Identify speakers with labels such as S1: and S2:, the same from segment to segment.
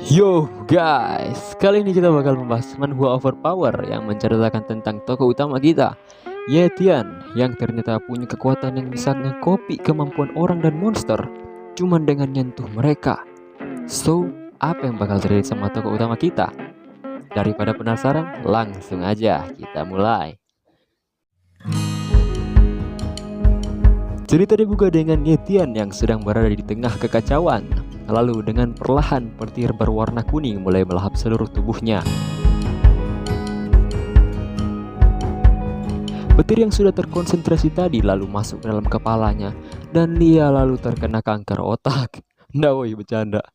S1: Yo guys, kali ini kita bakal membahas Manhwa Overpower yang menceritakan tentang tokoh utama kita, Ye Tian, yang ternyata punya kekuatan yang bisa ngekopi kemampuan orang dan monster cuman dengan nyentuh mereka. So, apa yang bakal terjadi sama tokoh utama kita? Daripada penasaran, langsung aja kita mulai. Cerita dibuka dengan Ye Tian yang sedang berada di tengah kekacauan. Lalu dengan perlahan petir berwarna kuning mulai melahap seluruh tubuhnya. Petir yang sudah terkonsentrasi tadi lalu masuk ke dalam kepalanya dan dia lalu terkena kanker otak. Nah woi, bercanda.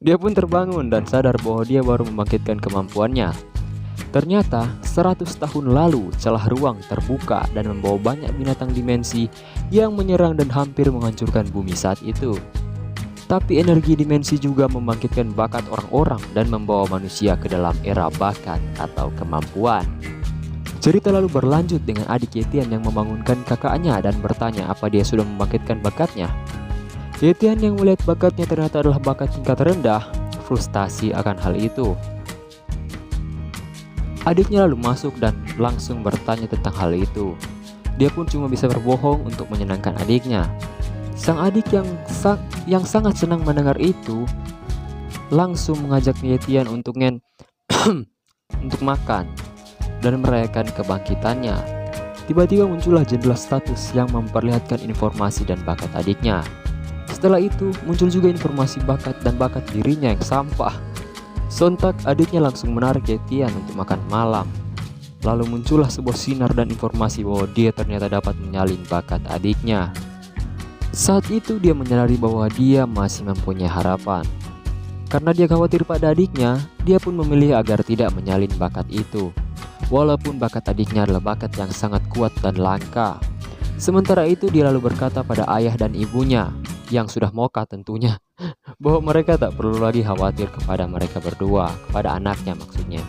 S1: Dia pun terbangun dan sadar bahwa dia baru membangkitkan kemampuannya. Ternyata 100 tahun lalu celah ruang terbuka dan membawa banyak binatang dimensi yang menyerang dan hampir menghancurkan bumi saat itu. Tapi energi dimensi juga membangkitkan bakat orang-orang dan membawa manusia ke dalam era bakat atau kemampuan. Cerita lalu berlanjut dengan adik Ye Tian yang membangunkan kakaknya dan bertanya apa dia sudah membangkitkan bakatnya. Ye Tian yang melihat bakatnya ternyata adalah bakat tingkat rendah, frustasi akan hal itu. Adiknya lalu masuk dan langsung bertanya tentang hal itu. Dia pun cuma bisa berbohong untuk menyenangkan adiknya. Sang adik yang sangat senang mendengar itu langsung mengajak Ye Tian untuk untuk makan dan merayakan kebangkitannya. Tiba-tiba muncullah jendela status yang memperlihatkan informasi dan bakat adiknya. Setelah itu muncul juga informasi bakat dan bakat dirinya yang sampah. Sontak adiknya langsung menarik Ye Tian untuk makan malam. Lalu muncullah sebuah sinar dan informasi bahwa dia ternyata dapat menyalin bakat adiknya. Saat itu dia menyadari bahwa dia masih mempunyai harapan. Karena dia khawatir pada adiknya, dia pun memilih agar tidak menyalin bakat itu. Walaupun bakat adiknya adalah bakat yang sangat kuat dan langka. Sementara itu dia lalu berkata pada ayah dan ibunya, yang sudah moka tentunya, bahwa mereka tak perlu lagi khawatir kepada mereka berdua, kepada anaknya maksudnya.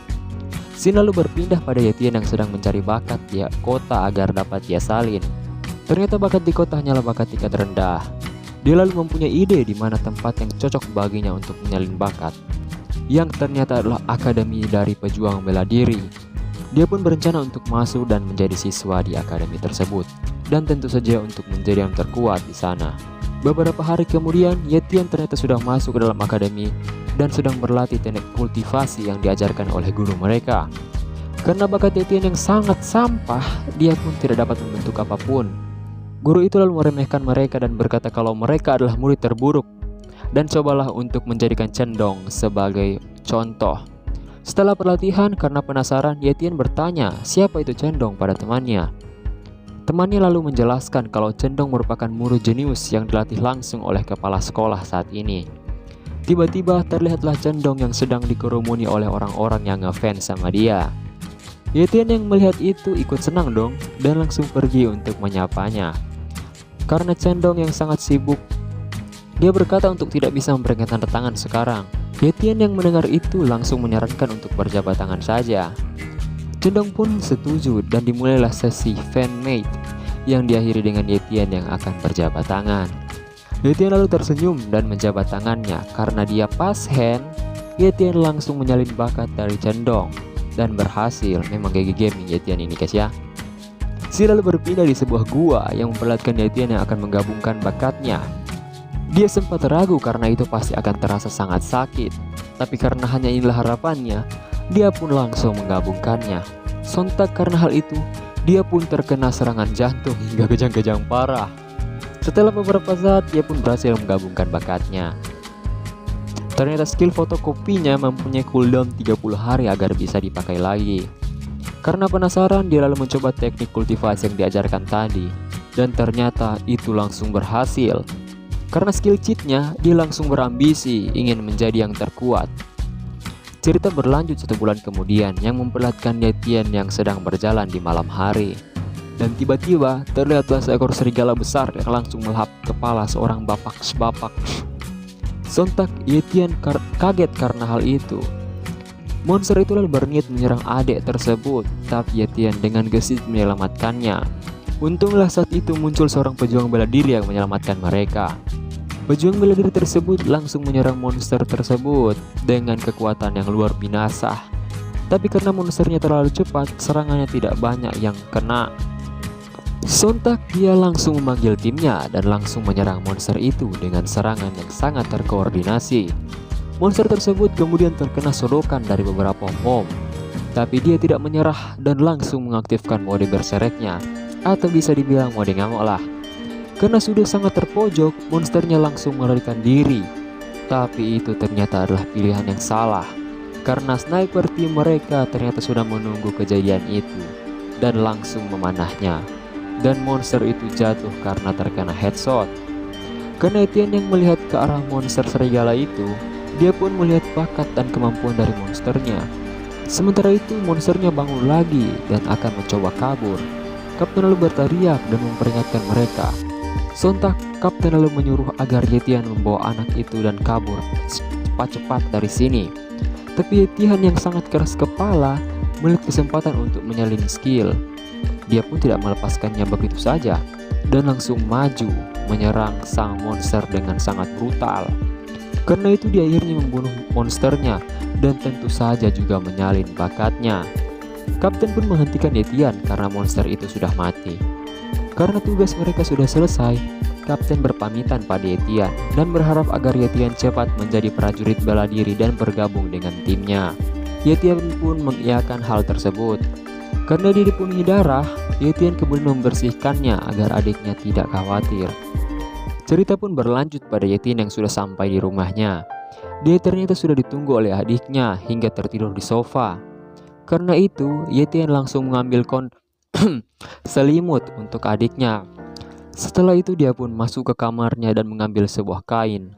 S1: Scene lalu berpindah pada Ye Tian yang sedang mencari bakat di kota agar dapat dia salin. Ternyata bakat di kota hanyalah bakat tingkat rendah. Dia lalu mempunyai ide di mana tempat yang cocok baginya untuk menyalin bakat, yang ternyata adalah akademi dari pejuang bela diri. Dia pun berencana untuk masuk dan menjadi siswa di akademi tersebut, dan tentu saja untuk menjadi yang terkuat di sana. Beberapa hari kemudian, Ye Tian ternyata sudah masuk ke dalam akademi dan sedang berlatih teknik kultivasi yang diajarkan oleh guru mereka. Karena bakat Ye Tian yang sangat sampah, dia pun tidak dapat membentuk apapun. Guru itu lalu meremehkan mereka dan berkata kalau mereka adalah murid terburuk dan cobalah untuk menjadikan Cendong sebagai contoh. Setelah pelatihan, karena penasaran, Ye Tian bertanya siapa itu Cendong pada temannya. Temannya lalu menjelaskan kalau Cendong merupakan murid jenius yang dilatih langsung oleh kepala sekolah saat ini. Tiba-tiba terlihatlah Cendong yang sedang dikerumuni oleh orang-orang yang ngefans sama dia. Ye Tian yang melihat itu ikut senang dong dan langsung pergi untuk menyapanya. Karena Cendong yang sangat sibuk, dia berkata untuk tidak bisa memberikan tanda tangan sekarang. Ye Tian yang mendengar itu langsung menyarankan untuk berjabat tangan saja. Cendong pun setuju dan dimulailah sesi fanmade yang diakhiri dengan Ye Tian yang akan berjabat tangan. Ye Tian lalu tersenyum dan menjabat tangannya. Karena dia pas hand, Ye Tian langsung menyalin bakat dari Cendong dan berhasil. Memang GG gaming Ye Tian ini guys ya. Si lalu berpindah di sebuah gua yang memperlihatkan Ye Tian yang akan menggabungkan bakatnya. Dia sempat ragu karena itu pasti akan terasa sangat sakit, tapi karena hanya inilah harapannya, dia pun langsung menggabungkannya. Sontak karena hal itu, dia pun terkena serangan jantung hingga kejang-kejang parah. Setelah beberapa saat, dia pun berhasil menggabungkan bakatnya. Ternyata skill fotokopinya mempunyai cooldown 30 hari agar bisa dipakai lagi. Karena penasaran, dia lalu mencoba teknik kultivasi yang diajarkan tadi, dan ternyata itu langsung berhasil. Karena skill cheatnya, dia langsung berambisi ingin menjadi yang terkuat. Cerita berlanjut 1 bulan kemudian yang memperlihatkan Ye Tian yang sedang berjalan di malam hari. Dan tiba-tiba terlihatlah seekor serigala besar yang langsung melahap kepala seorang bapak. Sontak Ye Tian kaget karena hal itu. Monster itu lalu berniat menyerang adik tersebut, tapi Ye Tian dengan gesit menyelamatkannya. Untunglah saat itu muncul seorang pejuang bela diri yang menyelamatkan mereka. Pejuang bela diri tersebut langsung menyerang monster tersebut dengan kekuatan yang luar biasa. Tapi karena monsternya terlalu cepat, serangannya tidak banyak yang kena. Sontak dia langsung memanggil timnya dan langsung menyerang monster itu dengan serangan yang sangat terkoordinasi. Monster tersebut kemudian terkena sodokan dari beberapa mob, tapi dia tidak menyerah dan langsung mengaktifkan mode bersereknya, atau bisa dibilang mode ngamuk lah. Karena sudah sangat terpojok, monsternya langsung melarikan diri. Tapi itu ternyata adalah pilihan yang salah, karena sniper tim mereka ternyata sudah menunggu kejadian itu dan langsung memanahnya. Dan monster itu jatuh karena terkena headshot. Karena Etienne yang melihat ke arah monster serigala itu, dia pun melihat bakat dan kemampuan dari monsternya. Sementara itu monsternya bangun lagi dan akan mencoba kabur. Kapten lalu berteriak dan memperingatkan mereka. Sontak Kapten lalu menyuruh agar Etienne membawa anak itu dan kabur cepat-cepat dari sini. Tapi Etienne yang sangat keras kepala melihat kesempatan untuk menyalin skill. Dia pun tidak melepaskannya begitu saja dan langsung maju menyerang sang monster dengan sangat brutal. Karena itu dia akhirnya membunuh monsternya dan tentu saja juga menyalin bakatnya. Kapten pun menghentikan Etienne karena monster itu sudah mati. Karena tugas mereka sudah selesai, Kapten berpamitan pada Etienne dan berharap agar Etienne cepat menjadi prajurit bela diri dan bergabung dengan timnya. Etienne pun mengiyakan hal tersebut. Karena dia dipenuhi darah, Etienne kemudian membersihkannya agar adiknya tidak khawatir. Cerita pun berlanjut pada Etienne yang sudah sampai di rumahnya. Dia ternyata sudah ditunggu oleh adiknya hingga tertidur di sofa. Karena itu, Etienne langsung mengambil selimut untuk adiknya. Setelah itu dia pun masuk ke kamarnya dan mengambil sebuah kain.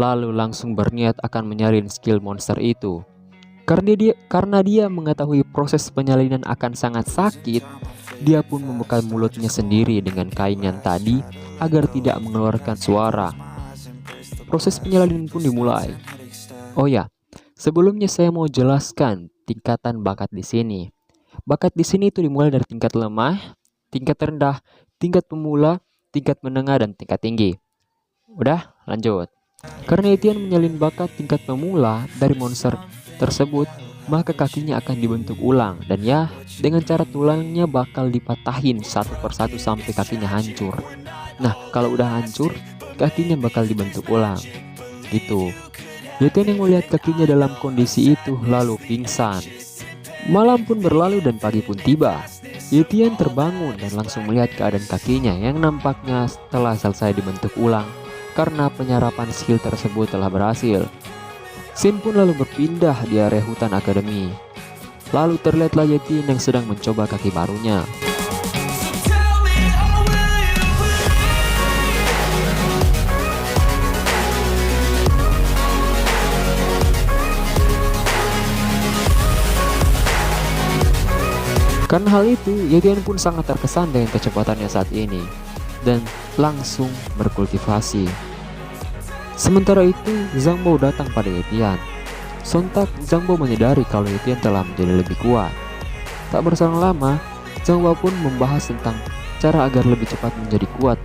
S1: Lalu langsung berniat akan menyalin skill monster itu. Karena dia mengetahui proses penyalinan akan sangat sakit, dia pun membuka mulutnya sendiri dengan kain yang tadi agar tidak mengeluarkan suara. Proses penyalinan pun dimulai. Oh ya, sebelumnya saya mau jelaskan tingkatan bakat di sini. Bakat di sini itu dimulai dari tingkat lemah, tingkat rendah, tingkat pemula, tingkat menengah, dan tingkat tinggi. Udah, lanjut. Karena Etienne menyalin bakat tingkat pemula dari monster tersebut, maka kakinya akan dibentuk ulang. Dan ya, dengan cara tulangnya bakal dipatahin satu persatu sampai kakinya hancur. Nah, kalau udah hancur, kakinya bakal dibentuk ulang. Gitu. Etienne yang melihat kakinya dalam kondisi itu lalu pingsan. Malam pun berlalu dan pagi pun tiba. Etienne terbangun dan langsung melihat keadaan kakinya yang nampaknya telah selesai dibentuk ulang karena penyerapan skill tersebut telah berhasil. Scene pun lalu berpindah di area hutan akademi. Lalu terlihatlah Etienne yang sedang mencoba kaki barunya. Karena hal itu, Etienne pun sangat terkesan dengan kecepatannya saat ini dan langsung berkultivasi. Sementara itu, Zhang Bao datang pada Etienne. Sontak Zhang Bao menyadari kalau Etienne telah menjadi lebih kuat. Tak berselang lama, Zhang Bao pun membahas tentang cara agar lebih cepat menjadi kuat.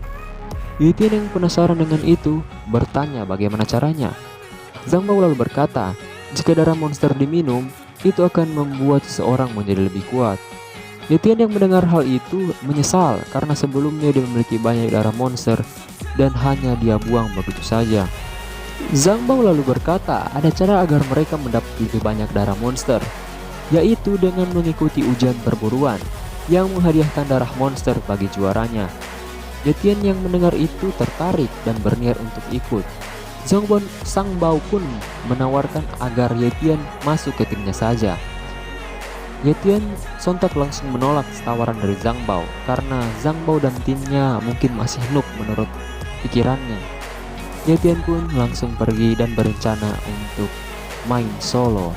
S1: Etienne yang penasaran dengan itu bertanya bagaimana caranya. Zhang Bao lalu berkata, jika darah monster diminum, itu akan membuat seseorang menjadi lebih kuat. Etienne yang mendengar hal itu menyesal karena sebelumnya dia memiliki banyak darah monster dan hanya dia buang begitu saja. Zhang Bao lalu berkata ada cara agar mereka mendapat lebih banyak darah monster, yaitu dengan mengikuti ujian perburuan yang menghadiahkan darah monster bagi juaranya. Etienne yang mendengar itu tertarik dan berniat untuk ikut. Zhang Bao pun menawarkan agar Etienne masuk ke timnya saja. Etienne sontak langsung menolak tawaran dari Zhang Bao karena Zhang Bao dan timnya mungkin masih noob menurut pikirannya. Etienne pun langsung pergi dan berencana untuk main solo.